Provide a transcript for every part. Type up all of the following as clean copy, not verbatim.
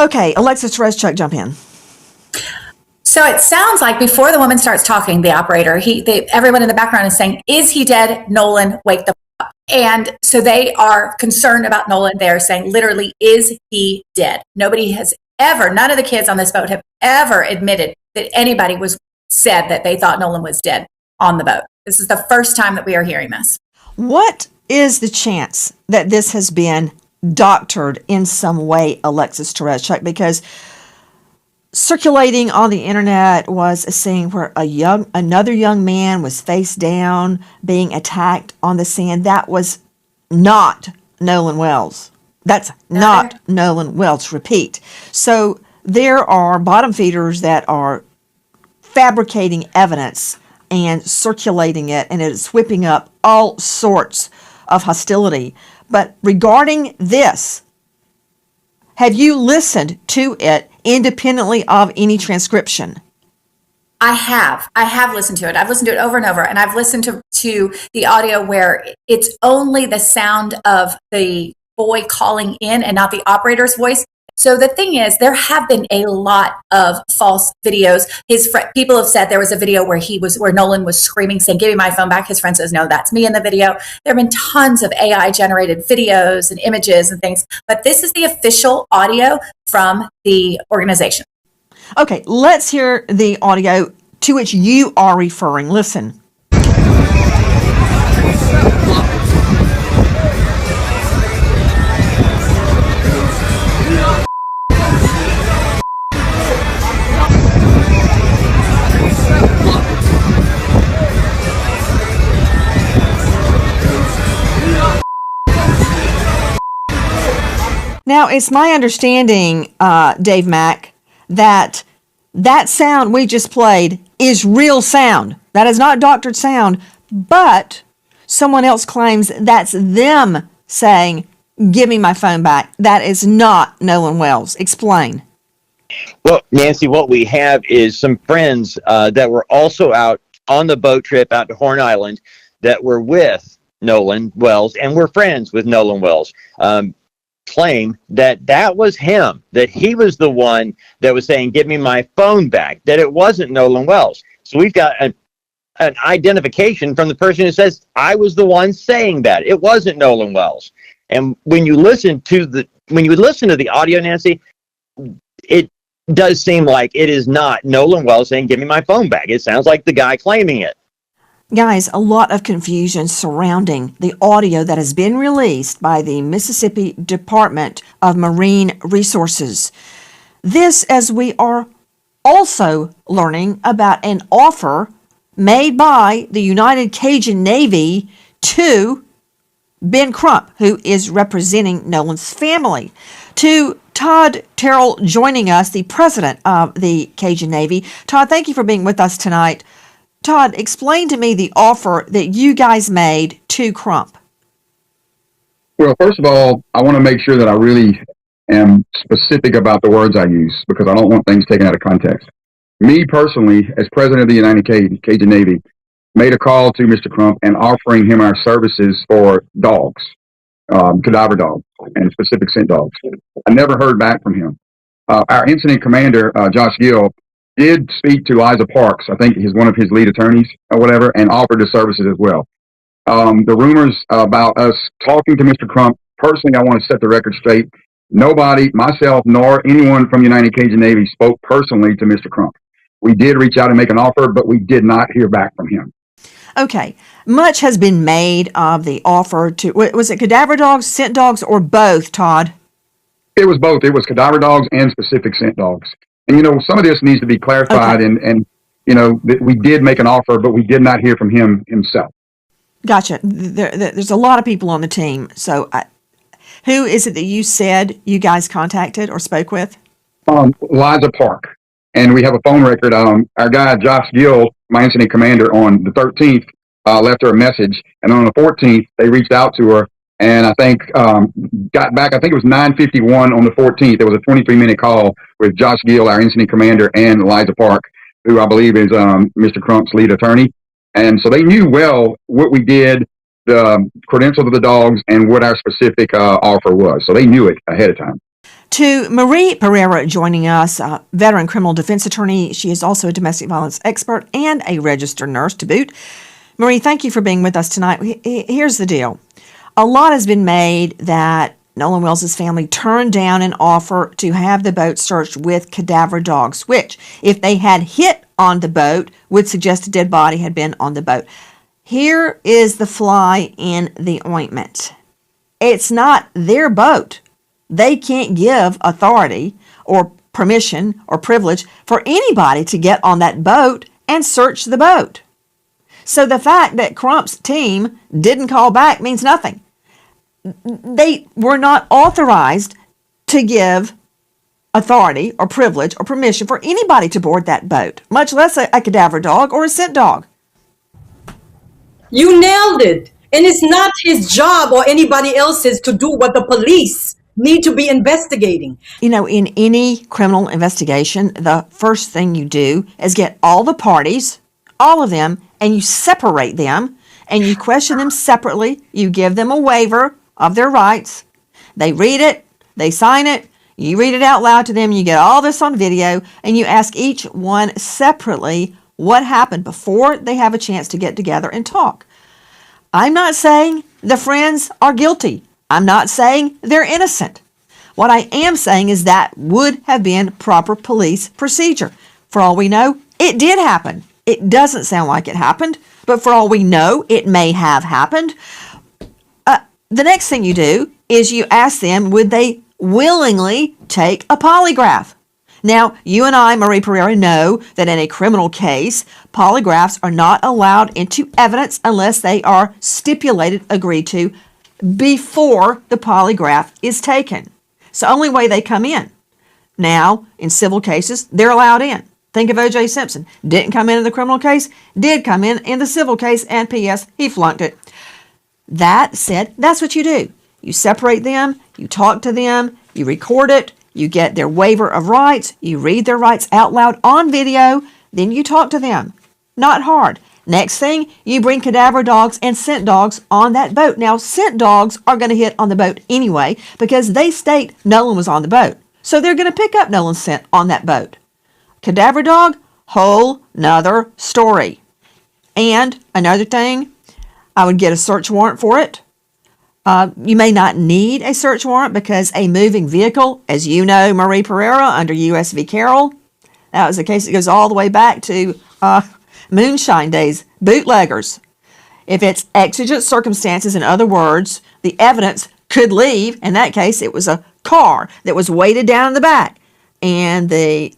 Okay, Alexis Tereszchuk, jump in. So it sounds like before the woman starts talking, the operator, everyone in the background is saying, "Is he dead? Nolan, wake the up." And so they are concerned about Nolan. They're saying, literally, is he dead? Nobody has ever, none of the kids on this boat have ever admitted that anybody said that they thought Nolan was dead on the boat. This is the first time that we are hearing this. What is the chance that this has been doctored in some way, Alexis Tereszchuk? Because circulating on the internet was a scene where another young man was face down being attacked on the sand. That was not Nolan Wells. That's not Nolan Wells. Repeat. So there are bottom feeders that are fabricating evidence and circulating it, and it is whipping up all sorts of hostility. But regarding this, have you listened to it independently of any transcription? I have listened to it. I've listened to it over and over, and I've listened to the audio where it's only the sound of the boy calling in and not the operator's voice. So the thing is, there have been a lot of false videos. People have said there was a video where Nolan was screaming, saying, "Give me my phone back." His friend says, "No, that's me in the video." There have been tons of AI generated videos and images and things, but this is the official audio from the organization. Okay, let's hear the audio to which you are referring. Listen. Now, it's my understanding, Dave Mack, that sound we just played is real sound. That is not doctored sound, but someone else claims that's them saying, "Give me my phone back." That is not Nolan Wells. Explain. Well, Nancy, what we have is some friends that were also out on the boat trip out to Horn Island that were with Nolan Wells and were friends with Nolan Wells. Claim that was him, that he was the one that was saying, "Give me my phone back," that it wasn't Nolan Wells. So we've got an identification from the person who says, "I was the one saying that. It wasn't Nolan Wells." And when you listen to the audio, Nancy, it does seem like it is not Nolan Wells saying, "Give me my phone back." It sounds like the guy claiming it. Guys, a lot of confusion surrounding the audio that has been released by the Mississippi Department of Marine Resources. This, as we are also learning about an offer made by the United Cajun Navy to Ben Crump, who is representing Nolan's family, to Todd Terrell joining us, the president of the Cajun Navy. Todd, thank you for being with us tonight. Todd, explain to me the offer that you guys made to Crump. Well, first of all, I want to make sure that I really am specific about the words I use because I don't want things taken out of context. Me personally, as president of the United Cajun Navy, made a call to Mr. Crump and offering him our services for dogs, cadaver dogs, and specific scent dogs. I never heard back from him. Our incident commander, Josh Gill, did speak to Liza Parks, I think he's one of his lead attorneys or whatever, and offered the services as well. The rumors about us talking to Mr. Crump, personally, I want to set the record straight. Nobody, myself, nor anyone from United Cajun Navy spoke personally to Mr. Crump. We did reach out and make an offer, but we did not hear back from him. Okay. Much has been made of the offer to, was it cadaver dogs, scent dogs, or both, Todd? It was both. It was cadaver dogs and specific scent dogs. And, some of this needs to be clarified. Okay. And we did make an offer, but we did not hear from him himself. Gotcha. There's a lot of people on the team. So who is it that you said you guys contacted or spoke with? Liza Park. And we have a phone record. Our guy, Josh Gill, my incident commander, on the 13th, left her a message. And on the 14th, they reached out to her. And I think got back, I think it was 9:51 on the 14th. There was a 23-minute call with Josh Gill, our incident commander, and Liza Park, who I believe is Mr. Crump's lead attorney. And so they knew well what we did, the credentials of the dogs, and what our specific offer was. So they knew it ahead of time. To Marie Pereira joining us, a veteran criminal defense attorney. She is also a domestic violence expert and a registered nurse to boot. Marie, thank you for being with us tonight. Here's the deal. A lot has been made that Nolan Wells' family turned down an offer to have the boat searched with cadaver dogs, which, if they had hit on the boat, would suggest a dead body had been on the boat. Here is the fly in the ointment. It's not their boat. They can't give authority or permission or privilege for anybody to get on that boat and search the boat. So the fact that Crump's team didn't call back means nothing. They were not authorized to give authority or privilege or permission for anybody to board that boat, much less a cadaver dog or a scent dog. You nailed it. And it's not his job or anybody else's to do what the police need to be investigating. You know, in any criminal investigation, the first thing you do is get all the parties, all of them, and you separate them, and you question them separately. You give them a waiver of their rights. They read it, they sign it, you read it out loud to them, you get all this on video, and you ask each one separately what happened before they have a chance to get together and talk. I'm not saying the friends are guilty. I'm not saying they're innocent. What I am saying is that would have been proper police procedure. For all we know, it did happen. It doesn't sound like it happened, but for all we know, it may have happened. The next thing you do is you ask them, would they willingly take a polygraph? Now, you and I, Marie Pereira, know that in a criminal case, polygraphs are not allowed into evidence unless they are stipulated, agreed to, before the polygraph is taken. It's the only way they come in. Now, in civil cases, they're allowed in. Think of O.J. Simpson. Didn't come in the criminal case, did come in the civil case, and P.S., he flunked it. That said, that's what you do. You separate them, you talk to them, you record it, you get their waiver of rights, you read their rights out loud on video, then you talk to them. Not hard. Next thing, you bring cadaver dogs and scent dogs on that boat. Now, scent dogs are going to hit on the boat anyway because they state Nolan was on the boat. So they're going to pick up Nolan's scent on that boat. Cadaver dog, whole nother story. And another thing, I would get a search warrant for it. You may not need a search warrant because a moving vehicle, as you know, Marie Pereira, under U.S. v. Carroll, that was a case that goes all the way back to moonshine days, bootleggers. If it's exigent circumstances, in other words, the evidence could leave. In that case, it was a car that was weighted down in the back. And the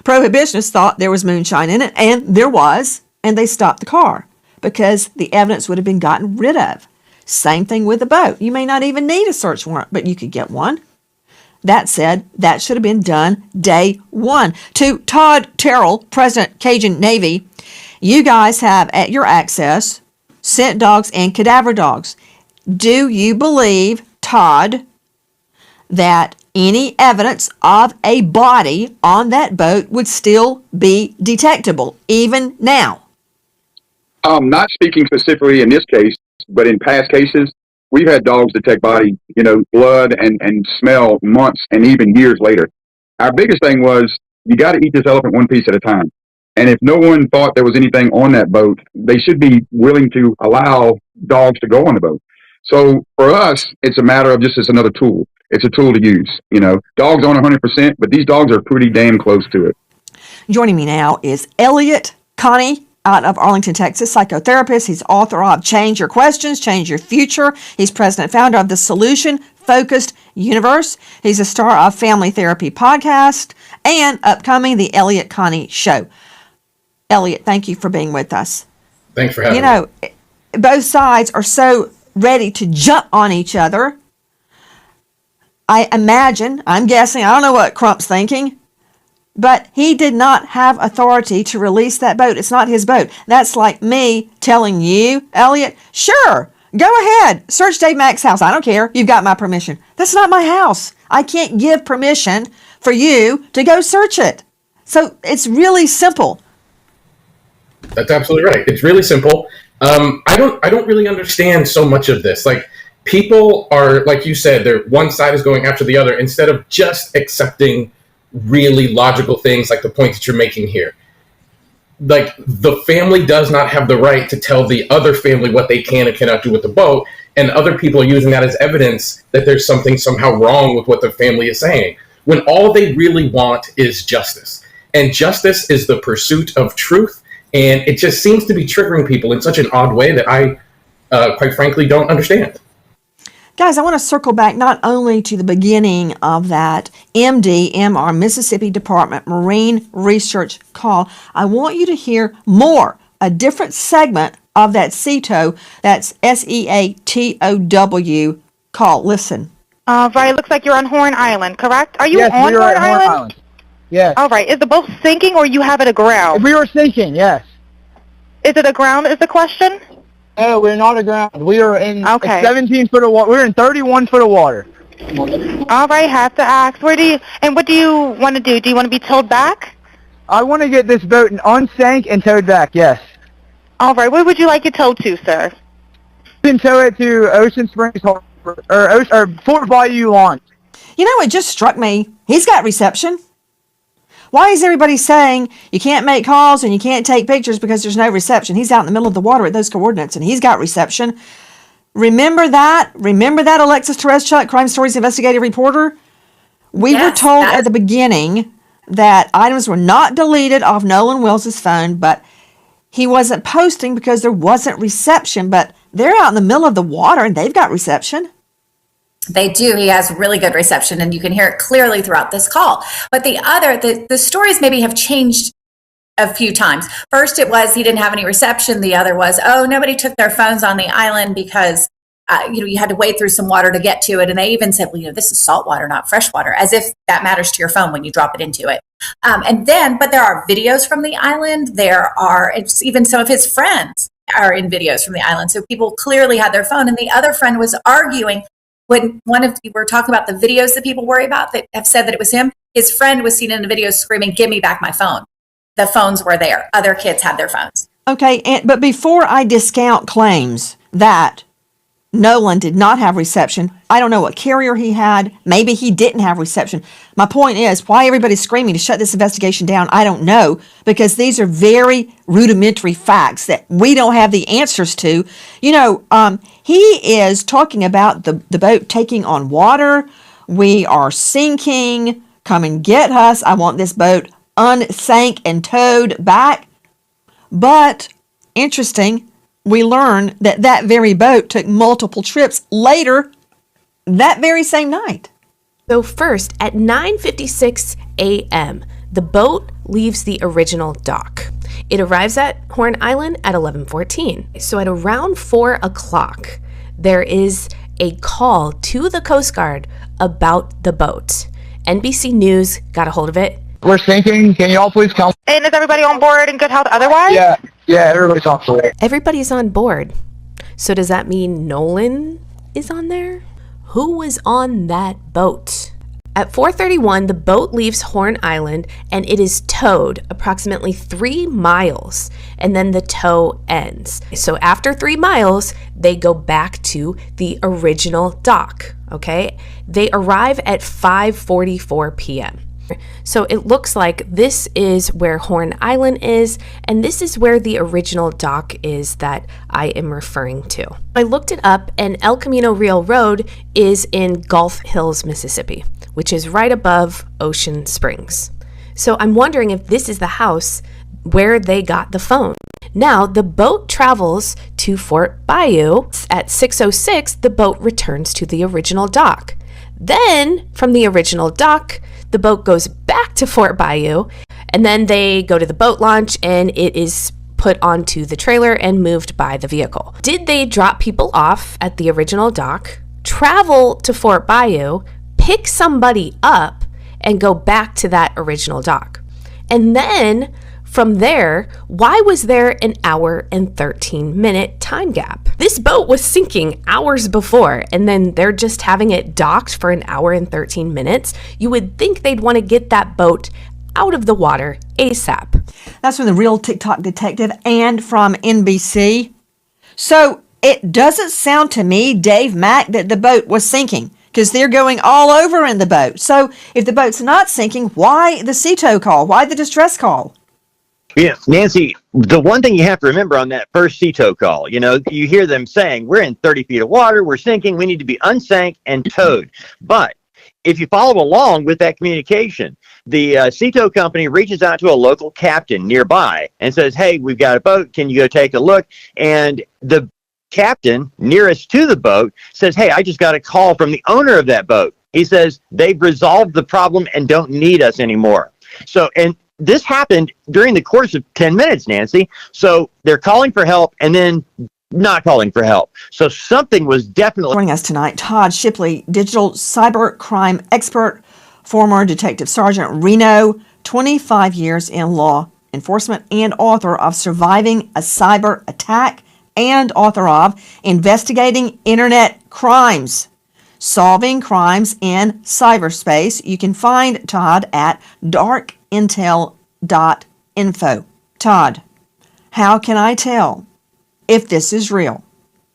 prohibitionists thought there was moonshine in it, and there was, and they stopped the car because the evidence would have been gotten rid of. Same thing with the boat. You may not even need a search warrant, but you could get one. That said, that should have been done day one. To Todd Terrell, President Cajun Navy, you guys have at your access scent dogs and cadaver dogs. Do you believe, Todd, that any evidence of a body on that boat would still be detectable, even now? Not speaking specifically in this case, but in past cases, we've had dogs detect body, blood and smell months and even years later. Our biggest thing was, you got to eat this elephant one piece at a time. And if no one thought there was anything on that boat, they should be willing to allow dogs to go on the boat. So for us, it's a matter of just, it's another tool. It's a tool to use. Dogs aren't 100%, but these dogs are pretty damn close to it. Joining me now is Elliot Connie out of Arlington, Texas, psychotherapist. He's author of Change Your Questions, Change Your Future. He's president and founder of the Solution Focused Universe. He's a star of Family Therapy Podcast and upcoming The Elliot Connie Show. Elliot, thank you for being with us. Thanks for having me. Both sides are so ready to jump on each other. I'm guessing, I don't know what Crump's thinking, but he did not have authority to release that boat. It's not his boat. That's like me telling you, Elliot, sure, go ahead, search Dave Mack's house. I don't care. You've got my permission. That's not my house. I can't give permission for you to go search it. So it's really simple. That's absolutely right. It's really simple. I don't really understand so much of this. Like, people are, like you said, they're one side is going after the other instead of just accepting really logical things like the point that you're making here. Like, the family does not have the right to tell the other family what they can and cannot do with the boat, and other people are using that as evidence that there's something somehow wrong with what the family is saying, when all they really want is justice. And justice is the pursuit of truth, and it just seems to be triggering people in such an odd way that I, quite frankly, don't understand. Guys, I want to circle back not only to the beginning of that MR, Mississippi Department Marine Research call. I want you to hear more, a different segment of that SEATOW, that's SEATOW call. Listen. Right, looks like you're on Horn Island, correct? Are you Yes, on we are Horn at Horn Island? Island. Yes. All right, is the boat sinking or you have it aground? We were sinking, yes. Is it aground is the question? No, we're not aground. We are in Okay. 17 foot of water. We're in 31 foot of water. All right, have to ask. What do you want to do? Do you want to be towed back? I want to get this boat unsank and towed back, yes. All right, where would you like it towed to, sir? You can tow it to Ocean Springs Harbor, or Fort Bayou Launch. You know, it just struck me. He's got reception. Why is everybody saying you can't make calls and you can't take pictures because there's no reception? He's out in the middle of the water at those coordinates and he's got reception. Remember that? Remember that, Alexis Tereszczuk, Crime Stories investigative reporter? We were told at the beginning that items were not deleted off Nolan Wells' phone, but he wasn't posting because there wasn't reception. But they're out in the middle of the water and they've got reception. They do. He has really good reception, and you can hear it clearly throughout this call. But the stories maybe have changed a few times. First, it was he didn't have any reception. The other was, oh, nobody took their phones on the island because you had to wade through some water to get to it. And they even said, well, this is salt water, not fresh water, as if that matters to your phone when you drop it into it. But there are videos from the island. There are even some of his friends are in videos from the island. So people clearly had their phone. And the other friend was arguing. When we were talking about the videos that people worry about that have said that it was him, his friend was seen in the video screaming, "Give me back my phone." The phones were there. Other kids had their phones. Okay, but before I discount claims that Nolan did not have reception, I don't know what carrier he had. Maybe he didn't have reception. My point is, why everybody's screaming to shut this investigation down, I don't know, because these are very rudimentary facts that we don't have the answers to. He is talking about the boat taking on water. We are sinking. Come and get us. I want this boat unsank and towed back. But, interesting, we learn that very boat took multiple trips later that very same night. So first, at 9:56 a.m., the boat leaves the original dock. It arrives at Horn Island at 11:14. So at around 4 o'clock, there is a call to the Coast Guard about the boat. NBC News got a hold of it. We're sinking. Can you all please come? And is everybody on board in good health otherwise? Yeah, everybody's on board. Everybody's on board. So does that mean Nolan is on there? Who was on that boat? At 4:31, the boat leaves Horn Island and it is towed approximately 3 miles, and then the tow ends. So after 3 miles, they go back to the original dock, okay? They arrive at 5:44 p.m. So it looks like this is where Horn Island is, and this is where the original dock is that I am referring to. I looked it up, and El Camino Real Road is in Gulf Hills, Mississippi, which is right above Ocean Springs. So I'm wondering if this is the house where they got the phone. Now, the boat travels to Fort Bayou. At 6:06, the boat returns to the original dock. Then, from the original dock, the boat goes back to Fort Bayou, and then they go to the boat launch, and it is put onto the trailer and moved by the vehicle. Did they drop people off at the original dock, travel to Fort Bayou, pick somebody up, and go back to that original dock? And then, from there, why was there an hour and 13-minute time gap? This boat was sinking hours before, and then they're just having it docked for an hour and 13 minutes. You would think they'd want to get that boat out of the water ASAP. That's from the Real TikTok Detective and from NBC. So It doesn't sound to me, Dave Mack, that the boat was sinking, because they're going all over in the boat. So if the boat's not sinking, why the sea tow call? Why the distress call? Yeah, Nancy, the one thing you have to remember on that first sea tow call, you hear them saying, we're in 30 feet of water, we're sinking, we need to be unsank and towed. But if you follow along with that communication, the sea tow company reaches out to a local captain nearby and says, hey, we've got a boat, can you go take a look? And the captain nearest to the boat says, hey, I just got a call from the owner of that boat. He says they've resolved the problem and don't need us anymore. So, and this happened during the course of 10 minutes, Nancy. So they're calling for help and then not calling for help. So something was definitely... Joining us tonight, Todd Shipley, digital cyber crime expert, former Detective Sergeant Reno, 25 years in law enforcement, and author of Surviving a Cyber Attack, and author of Investigating Internet Crimes, Solving Crimes in Cyberspace. You can find Todd at darkintel.info. Todd, how can I tell if this is real?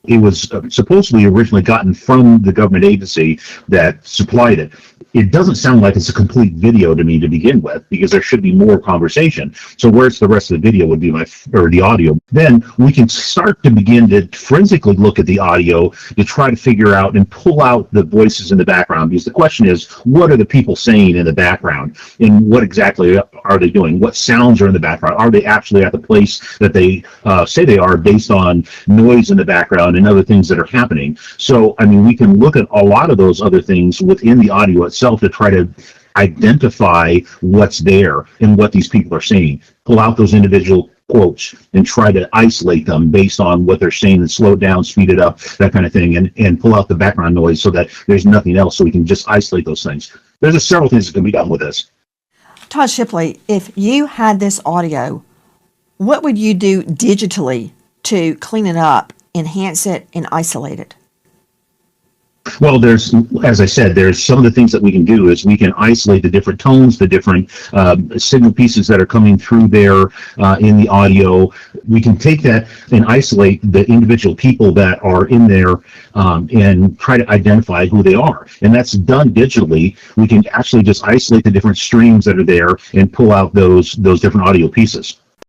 It was supposedly originally gotten from the government agency that supplied it. It doesn't sound like it's a complete video to me to begin with, because there should be more conversation. So where's the rest of the video would be the audio. Then we can start to begin to forensically look at the audio to try to figure out and pull out the voices in the background, because the question is, what are the people saying in the background, and what exactly are they doing? What sounds are in the background? Are they actually at the place that they say they are, based on noise in the background and other things that are happening? So, I mean, we can look at a lot of those other things within the audio itself to try to identify what's there and what these people are saying. Pull out those individual quotes and try to isolate them based on what they're saying, and slow it down, speed it up, that kind of thing, and pull out the background noise so that there's nothing else, so we can just isolate those things. There's several things that can be done with this. Todd Shipley, if you had this audio, what would you do digitally to clean it up, enhance it, and isolate it? Well, as I said, there's some of the things that we can do is we can isolate the different tones, the different signal pieces that are coming through there in the audio. We can take that and isolate the individual people that are in there and try to identify who they are. And that's done digitally. We can actually just isolate the different streams that are there and pull out those different audio pieces.